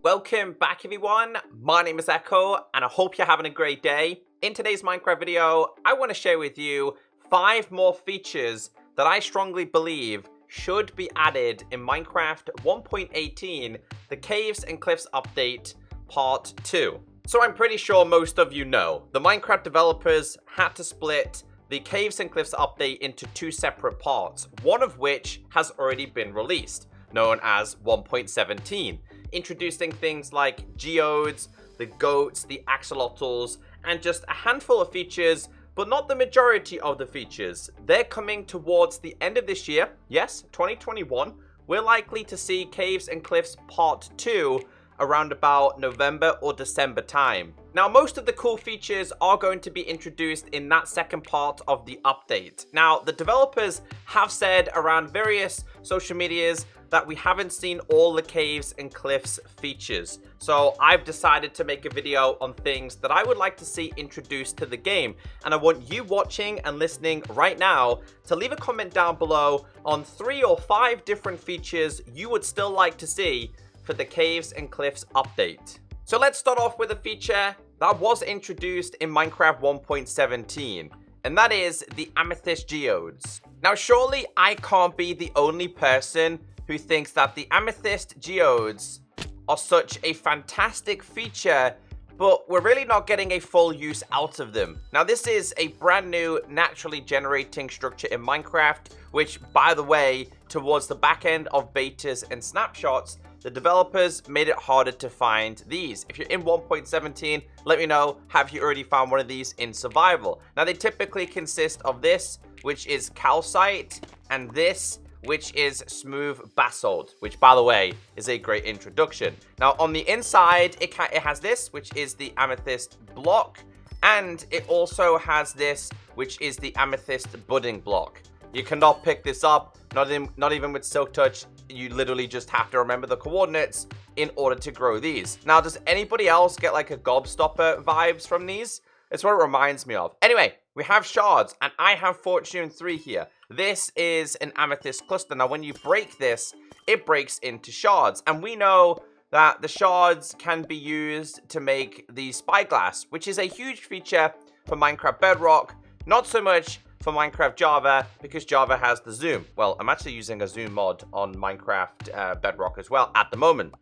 Welcome back everyone, my name is Echo and I hope you're having a great day. In today's Minecraft video, I want to share with you 5 more features that I strongly believe should be added in Minecraft 1.18, the Caves and Cliffs update part 2. So I'm pretty sure most of you know, the Minecraft developers had to split the Caves and Cliffs update into 2 separate parts, one of which has already been released, known as 1.17. Introducing things like geodes, the goats, the axolotls, and just a handful of features, but not the majority of the features. They're coming towards the end of this year. Yes, 2021. We're likely to see Caves and Cliffs Part 2 around about November or December time. Now, most of the cool features are going to be introduced in that second part of the update. Now, the developers have said around various social medias that we haven't seen all the Caves and Cliffs features. So I've decided to make a video on things that I would like to see introduced to the game. And I want you watching and listening right now to leave a comment down below on 3 or 5 different features you would still like to see for the Caves and Cliffs update. So let's start off with a feature that was introduced in Minecraft 1.17, and that is the Amethyst Geodes. Now, surely I can't be the only person who thinks that the Amethyst Geodes are such a fantastic feature, but we're really not getting a full use out of them. Now, this is a brand new naturally generating structure in Minecraft, which, by the way, towards the back end of betas and snapshots, the developers made it harder to find these. If you're in 1.17, let me know, have you already found one of these in survival? Now, they typically consist of this, which is calcite, and this, which is smooth basalt, which, by the way, is a great introduction. Now, on the inside, it has this, which is the amethyst block, and it also has this, which is the amethyst budding block. You cannot pick this up, not even with Silk Touch. You literally just have to remember the coordinates in order to grow these. Now, does anybody else get like a gobstopper vibes from these? It's what it reminds me of. Anyway, we have shards, and I have Fortune 3 here. This is an amethyst cluster. Now, when you break this, it breaks into shards. And we know that the shards can be used to make the spyglass, which is a huge feature for Minecraft Bedrock. Not so much for Minecraft Java, because Java has the zoom. Well, I'm actually using a zoom mod on Minecraft Bedrock as well at the moment.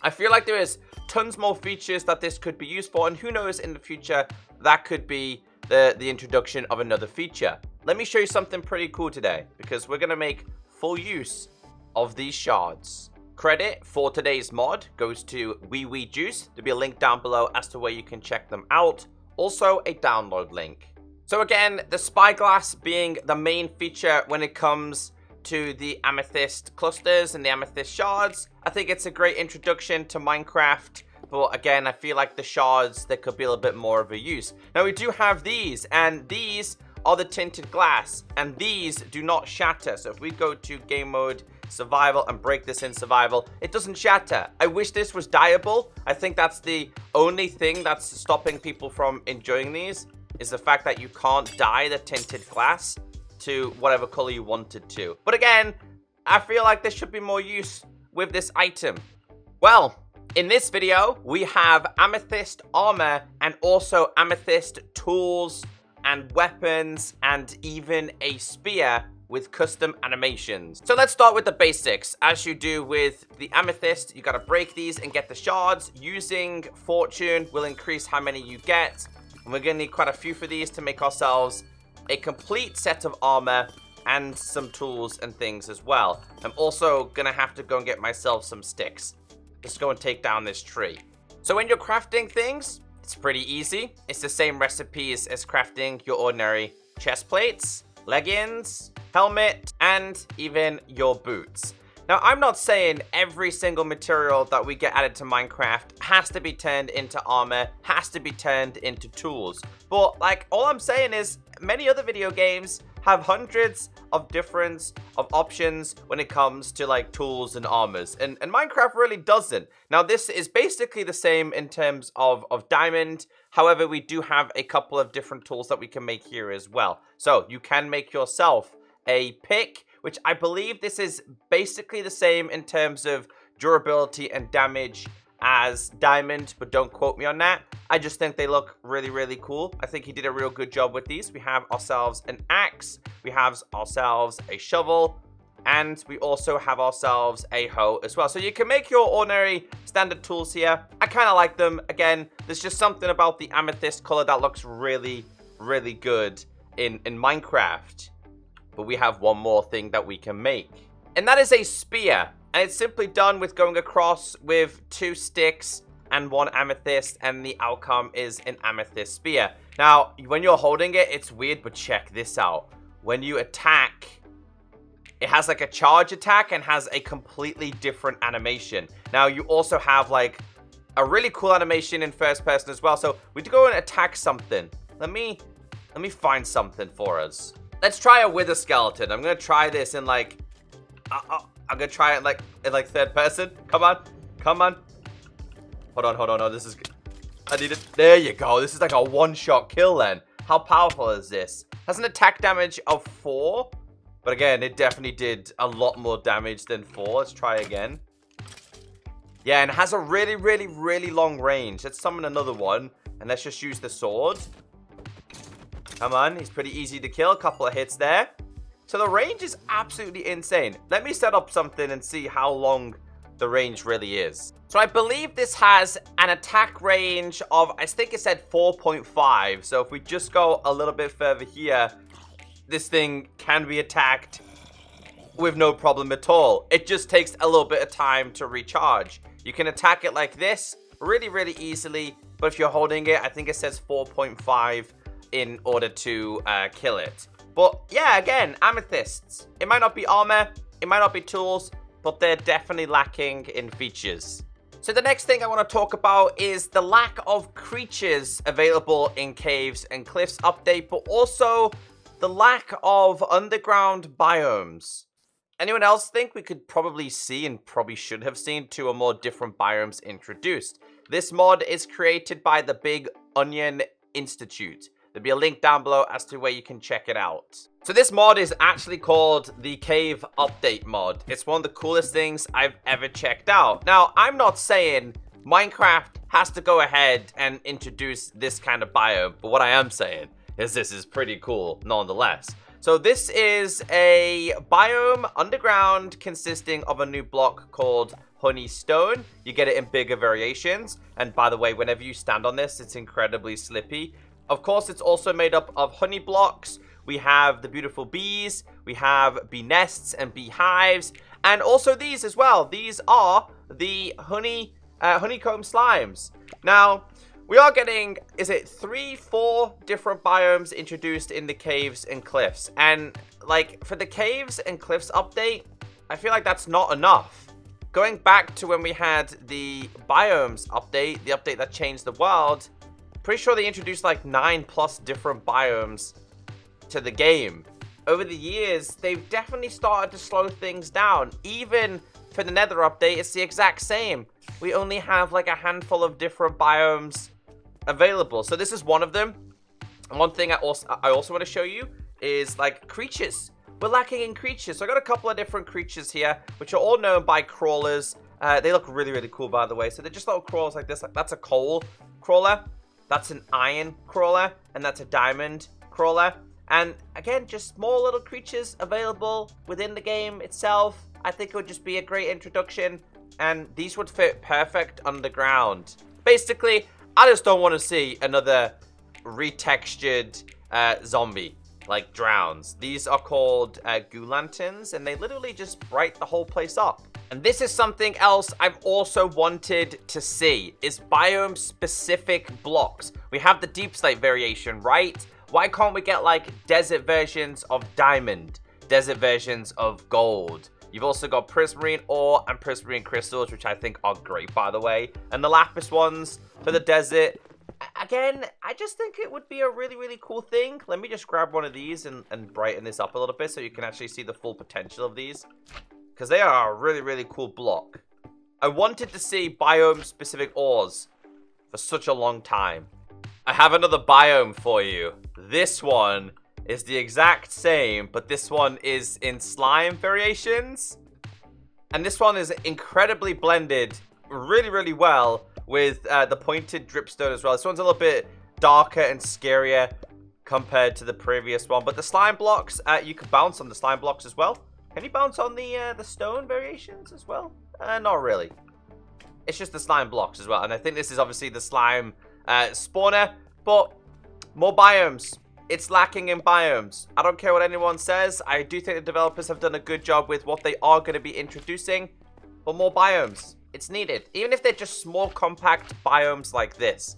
I feel like there is tons more features that this could be used for, and who knows, in the future, that could be the introduction of another feature. Let me show you something pretty cool today, because we're going to make full use of these shards. Credit for today's mod goes to Wee Juice. There'll be a link down below as to where you can check them out. Also, a download link. So again, the spyglass being the main feature when it comes to the amethyst clusters and the amethyst shards. I think it's a great introduction to Minecraft. But again, I feel like the shards, there could be a little bit more of a use. Now, we do have these, and these are the tinted glass, and these do not shatter. So if we go to game mode, survival, and break this in survival, it doesn't shatter. I wish this was dyeable. I think that's the only thing that's stopping people from enjoying these, is the fact that you can't dye the tinted glass to whatever color you want it to. But again, I feel like there should be more use with this item. Well, in this video, we have amethyst armor and also amethyst tools and weapons and even a spear with custom animations. So let's start with the basics. As you do with the amethyst, you gotta break these and get the shards. Using fortune will increase how many you get. And we're gonna need quite a few for these to make ourselves a complete set of armor and some tools and things as well. I'm also gonna have to go and get myself some sticks. Just go and take down this tree. So when you're crafting things, it's pretty easy. It's the same recipes as crafting your ordinary chest plates, leggings, helmet, and even your boots. Now, I'm not saying every single material that we get added to Minecraft has to be turned into armor, has to be turned into tools. But, like, all I'm saying is many other video games have hundreds of different options when it comes to like tools and armors, and Minecraft really doesn't. Now, this is basically the same in terms of diamond. However, we do have a couple of different tools that we can make here as well. So you can make yourself a pick, which I believe this is basically the same in terms of durability and damage as diamond, but don't quote me on that. I just think they look really, really cool. I think he did a real good job with these. We have ourselves an axe. We have ourselves a shovel. And we also have ourselves a hoe as well. So you can make your ordinary standard tools here. I kind of like them. Again, there's just something about the amethyst color that looks really, really good in Minecraft. But we have one more thing that we can make. And that is a spear. And it's simply done with going across with 2 sticks and 1 amethyst. And the outcome is an amethyst spear. Now, when you're holding it, it's weird, but check this out. When you attack, it has like a charge attack and has a completely different animation. Now, you also have like a really cool animation in first person as well. So we go and attack something. Let me find something for us. Let's try a wither skeleton. I'm going to try this in like... I'm going to try it in like third person. Come on. Come on. Hold on. Oh, this is... I need it. There you go. This is like a one-shot kill then. How powerful is this? Has an attack damage of 4. But again, it definitely did a lot more damage than 4. Let's try again. Yeah, and it has a really, really, really long range. Let's summon another one. And let's just use the sword. Come on. He's pretty easy to kill. A couple of hits there. So the range is absolutely insane. Let me set up something and see how long the range really is. So I believe this has an attack range of, I think it said 4.5. So if we just go a little bit further here, this thing can be attacked with no problem at all. It just takes a little bit of time to recharge. You can attack it like this really, really easily. But if you're holding it, I think it says 4.5 in order to kill it. But yeah, again, amethysts. It might not be armor, it might not be tools, but they're definitely lacking in features. So the next thing I want to talk about is the lack of creatures available in caves and cliffs update, but also the lack of underground biomes. Anyone else think we could probably see and probably should have seen 2 or more different biomes introduced? This mod is created by the Big Onion Institute. There'll be a link down below as to where you can check it out. So this mod is actually called the Cave Update mod. It's one of the coolest things I've ever checked out. Now, I'm not saying Minecraft has to go ahead and introduce this kind of biome, but what I am saying is this is pretty cool nonetheless. So this is a biome underground consisting of a new block called Honey Stone. You get it in bigger variations. And by the way, whenever you stand on this, it's incredibly slippy. Of course, it's also made up of honey blocks. We have the beautiful bees. We have bee nests and bee hives. And also these as well. These are the honeycomb slimes. Now, we are getting, is it 3-4 different biomes introduced in the caves and cliffs? And like for the caves and cliffs update, I feel like that's not enough. Going back to when we had the biomes update, the update that changed the world, pretty sure they introduced like 9+ different biomes to the game. Over the years, they've definitely started to slow things down. Even for the Nether update, it's the exact same. We only have like a handful of different biomes available. So this is one of them. And one thing I also want to show you is like creatures. We're lacking in creatures. So I got a couple of different creatures here, which are all known by crawlers. They look really, really cool, by the way. So they're just little crawlers like this. Like, that's a coal crawler. That's an iron crawler. And that's a diamond crawler. And again, just small little creatures available within the game itself. I think it would just be a great introduction. And these would fit perfect underground. Basically, I just don't want to see another retextured zombie like drowns. These are called goo lanterns, and they literally just bright the whole place up. And this is something else I've also wanted to see, is biome-specific blocks. We have the deep slate variation, right? Why can't we get like desert versions of diamond, desert versions of gold? You've also got prismarine ore and prismarine crystals, which I think are great, by the way. And the lapis ones for the desert. Again, I just think it would be a really, really cool thing. Let me just grab one of these and brighten this up a little bit so you can actually see the full potential of these. Because they are a really, really cool block. I wanted to see biome-specific ores for such a long time. I have another biome for you. This one is the exact same, but this one is in slime variations. And this one is incredibly blended really, really well with the pointed dripstone as well. This one's a little bit darker and scarier compared to the previous one. But the slime blocks, you can bounce on the slime blocks as well. Can you bounce on the stone variations as well? Not really. It's just the slime blocks as well. And I think this is obviously the slime spawner. But more biomes. It's lacking in biomes. I don't care what anyone says. I do think the developers have done a good job with what they are going to be introducing. But more biomes. It's needed. Even if they're just small, compact biomes like this.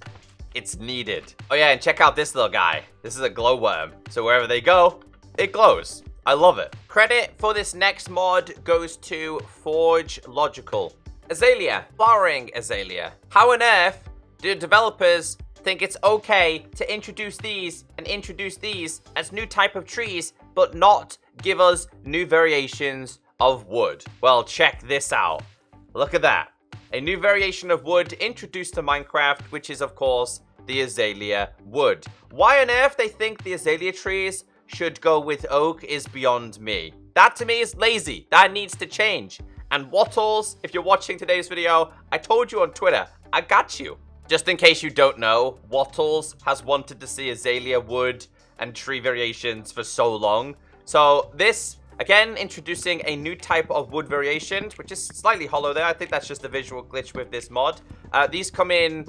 It's needed. Oh yeah, and check out this little guy. This is a glowworm. So wherever they go, it glows. I love it. Credit for this next mod goes to Forge Logical. Azalea. Borrowing Azalea. How on earth do developers think it's okay to introduce these and introduce these as new type of trees, but not give us new variations of wood? Well, check this out. Look at that. A new variation of wood introduced to Minecraft, which is, of course, the Azalea Wood. Why on earth they think the Azalea trees should go with oak is beyond me. That, to me, is lazy. That needs to change. And Wattles, if you're watching today's video, I told you on Twitter, I got you. Just in case you don't know, Wattles has wanted to see Azalea Wood and tree variations for so long. So this, again, introducing a new type of wood variation, which is slightly hollow there. I think that's just a visual glitch with this mod. These come in,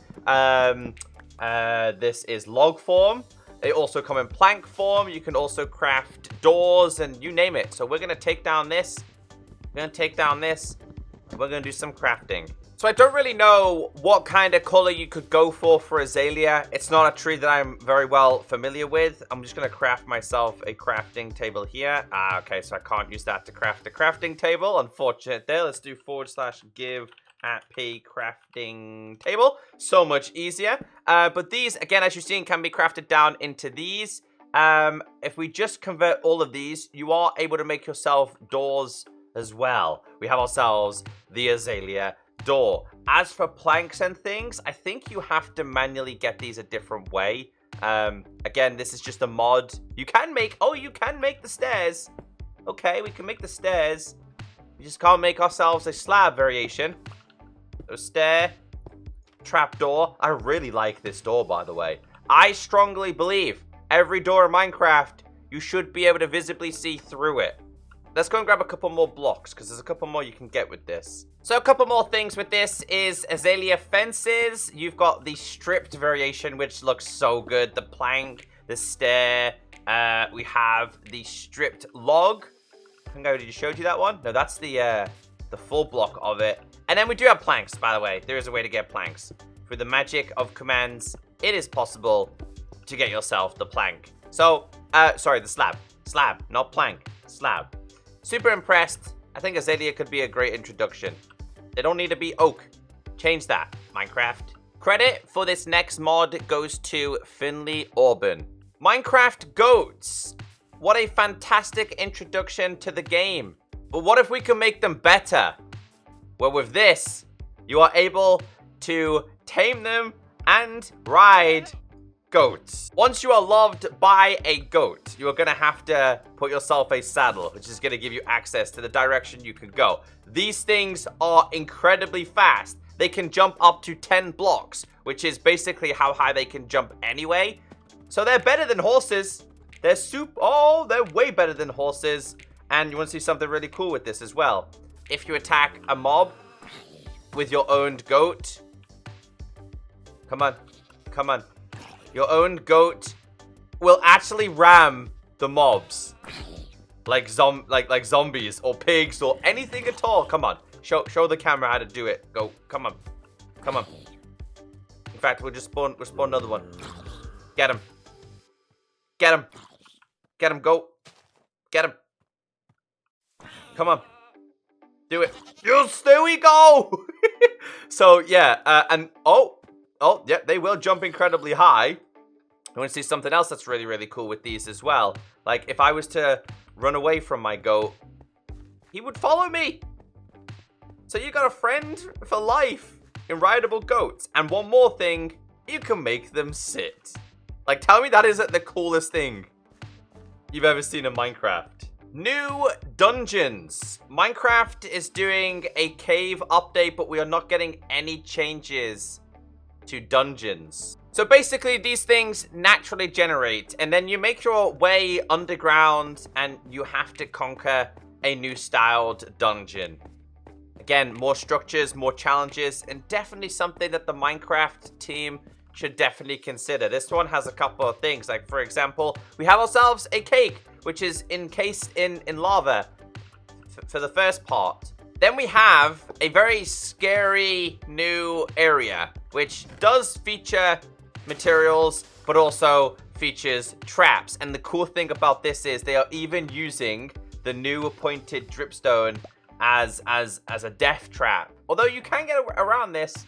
this is log form. They also come in plank form. You can also craft doors and you name it. So we're going to take down this. We're going to take down this. And we're going to do some crafting. So I don't really know what kind of color you could go for Azalea. It's not a tree that I'm very well familiar with. I'm just going to craft myself a crafting table here. Okay, so I can't use that to craft a crafting table. Unfortunate there. Let's do /give @p crafting table. So much easier. But these, again, as you've seen, can be crafted down into these. If we just convert all of these, you are able to make yourself doors as well. We have ourselves the Azalea door. As for planks and things, I think you have to manually get these a different way. Again, this is just a mod. You can make, you can make the stairs. Okay, we can make the stairs. We just can't make ourselves a slab variation. A stair, trapdoor. I really like this door, by the way. I strongly believe every door in Minecraft, you should be able to visibly see through it. Let's go and grab a couple more blocks, because there's a couple more you can get with this. So a couple more things with this is Azalea fences. You've got the stripped variation, which looks so good. The plank, the stair. We have the stripped log. I think I already showed you that one. No, that's the full block of it. And then we do have planks, by the way. There is a way to get planks. Through the magic of commands, it is possible to get yourself the plank. So, sorry, the slab. Slab, not plank. Slab. Super impressed. I think Azalea could be a great introduction. They don't need to be oak. Change that, Minecraft. Credit for this next mod goes to Finley Auburn. Minecraft goats. What a fantastic introduction to the game. But what if we can make them better? Well, with this, you are able to tame them and ride goats. Once you are loved by a goat, you are going to have to put yourself a saddle, which is going to give you access to the direction you can go. These things are incredibly fast. They can jump up to 10 blocks, which is basically how high they can jump anyway. So they're better than horses. They're they're way better than horses. And you want to see something really cool with this as well. If you attack a mob with your owned goat, come on, come on. Your own goat will actually ram the mobs. Like zombies or pigs or anything at all. Come on. Show the camera how to do it. Go. Come on. Come on. In fact, we'll spawn another one. Get him. Get him. Get him, goat. Get him. Come on. Do it. Yes, there we go. So, yeah. Yeah, they will jump incredibly high. You want to see something else that's really, really cool with these as well. Like, if I was to run away from my goat, he would follow me. So you got a friend for life in rideable goats. And one more thing, you can make them sit. Like, tell me that isn't the coolest thing you've ever seen in Minecraft. New dungeons. Minecraft is doing a cave update, but we are not getting any changes to dungeons. So basically, these things naturally generate, and then you make your way underground, and you have to conquer a new styled dungeon. Again, more structures, more challenges, and definitely something that the Minecraft team should definitely consider. This one has a couple of things, like for example, we have ourselves a cake, which is encased in lava for the first part. Then we have a very scary new area, which does feature materials, but also features traps. And the cool thing about this is they are even using the new pointed dripstone as a death trap. Although you can get around this,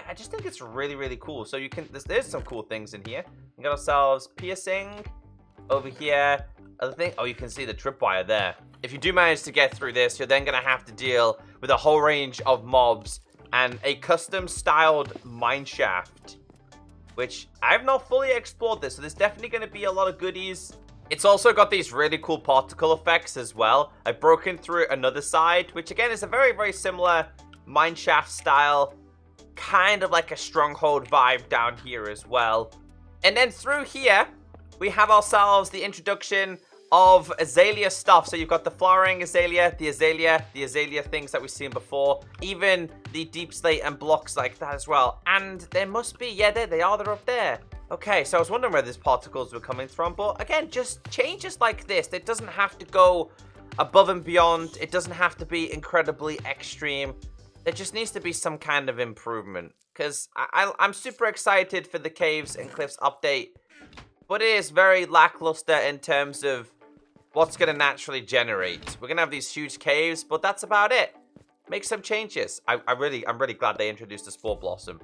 I just think it's really, really cool. So you can, there's some cool things in here. We got ourselves piercing over here. Other thing, oh, you can see the tripwire there. If you do manage to get through this, you're then going to have to deal with a whole range of mobs and a custom styled mineshaft, which I have not fully explored this. So there's definitely going to be a lot of goodies. It's also got these really cool particle effects as well. I've broken through another side, which again is a very, very similar mineshaft style, kind of like a stronghold vibe down here as well. And then through here, we have ourselves the introduction of azalea stuff. So you've got the flowering azalea, the azalea things that we've seen before, even the deep slate and blocks like that as well. And there must be, yeah, there they are, they're up there. Okay, so I was wondering where these particles were coming from, but again, just changes like this. It doesn't have to go above and beyond. It doesn't have to be incredibly extreme. There just needs to be some kind of improvement, because I'm super excited for the Caves and Cliffs update, but it is very lackluster in terms of what's going to naturally generate. We're going to have these huge caves, but that's about it. Make some changes. I'm really glad they introduced the Spore Blossom.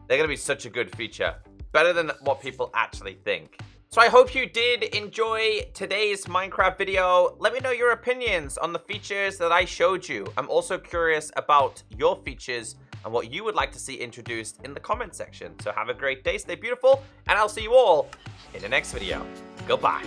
They're going to be such a good feature. Better than what people actually think. So I hope you did enjoy today's Minecraft video. Let me know your opinions on the features that I showed you. I'm also curious about your features and what you would like to see introduced in the comment section. So have a great day, stay beautiful, and I'll see you all in the next video. Goodbye.